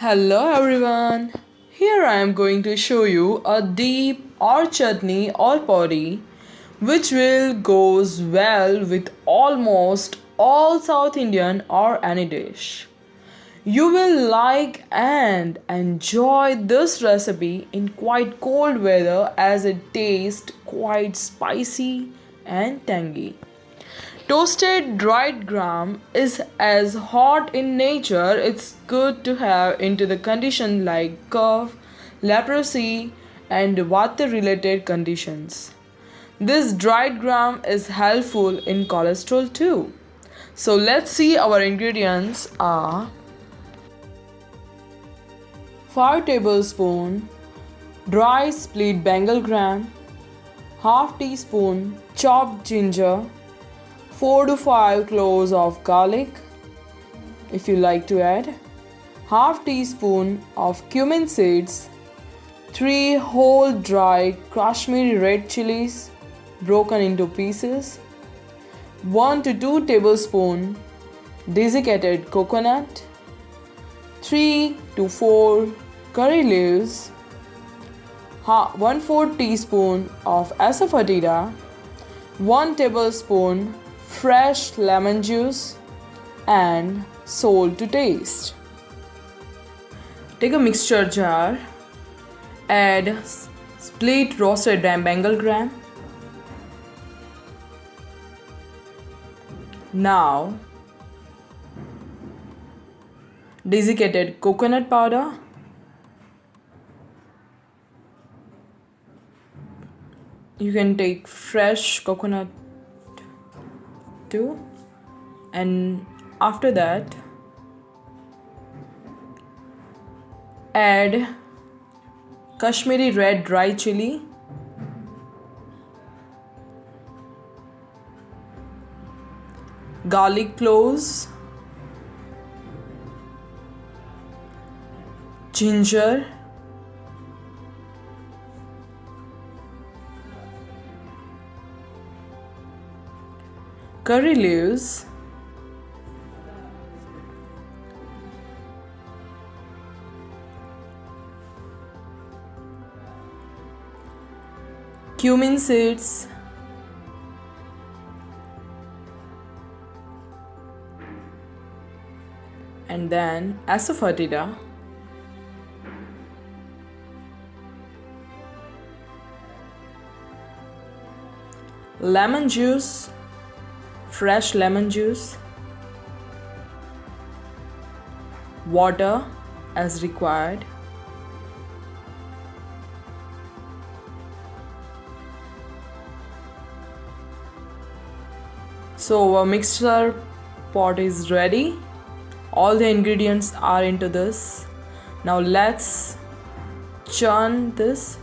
Hello everyone. Here I am going to show you a deep or chutney or podi which will goes well with almost all South Indian or any dish. You will like and enjoy this recipe in quite cold weather as it tastes quite spicy and tangy. Toasted dried gram is as hot in nature, it's good to have into the condition like cough, leprosy, and Vatta related conditions. This dried gram is helpful in cholesterol too. So let's see our ingredients are 5 tablespoon dry split Bengal gram, half teaspoon chopped ginger, 4 to 5 cloves of garlic if you like to add, half teaspoon of cumin seeds, 3 whole dry Kashmiri red chillies broken into pieces, 1 to 2 tablespoon desiccated coconut, 3 to 4 curry leaves, 1/4 teaspoon of asafoetida, 1 tablespoon fresh lemon juice, and salt to taste. Take a mixture jar, add split roasted Bengal gram. Now, desiccated coconut powder, you can take fresh coconut too, and after that add Kashmiri red dry chili, garlic cloves, ginger, curry leaves, cumin seeds, and then asafoetida, lemon juice, fresh lemon juice, water as required, so our mixture pot is ready. All the ingredients are into this. Now let's churn this.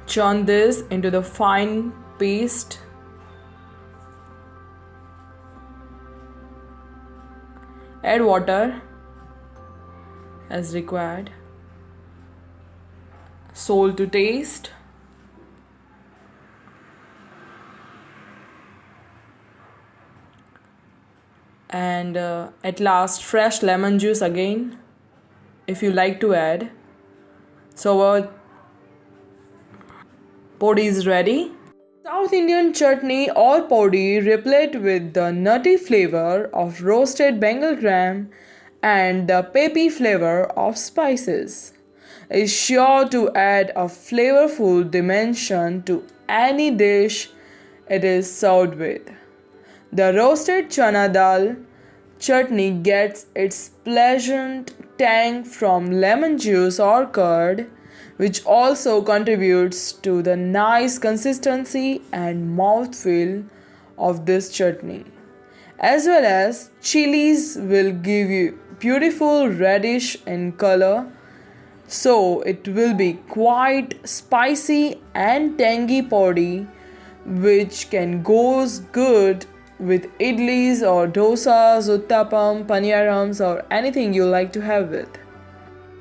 Churn this into the fine paste. Add water as required, salt to taste, and at last fresh lemon juice again if you like to add. So our podi is ready. South Indian chutney or podi, replete with the nutty flavor of roasted Bengal gram and the peppy flavor of spices, is sure to add a flavorful dimension to any dish it is served with. The roasted chana dal chutney gets its pleasant tang from lemon juice or curd, which also contributes to the nice consistency and mouthfeel of this chutney. As well as chilies will give you beautiful reddish in color, so it will be quite spicy and tangy podi, which can goes good with idlis or dosas, uttapam, paniyarams, or anything you like to have with.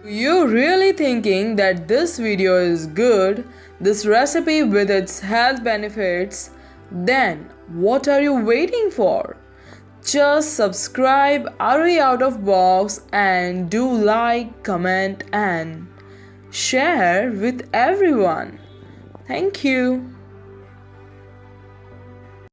You're really thinking that this video is good, this recipe with its health benefits? Then what are you waiting for? Just subscribe Arohi Out of Box and do like, comment and share with everyone. Thank you.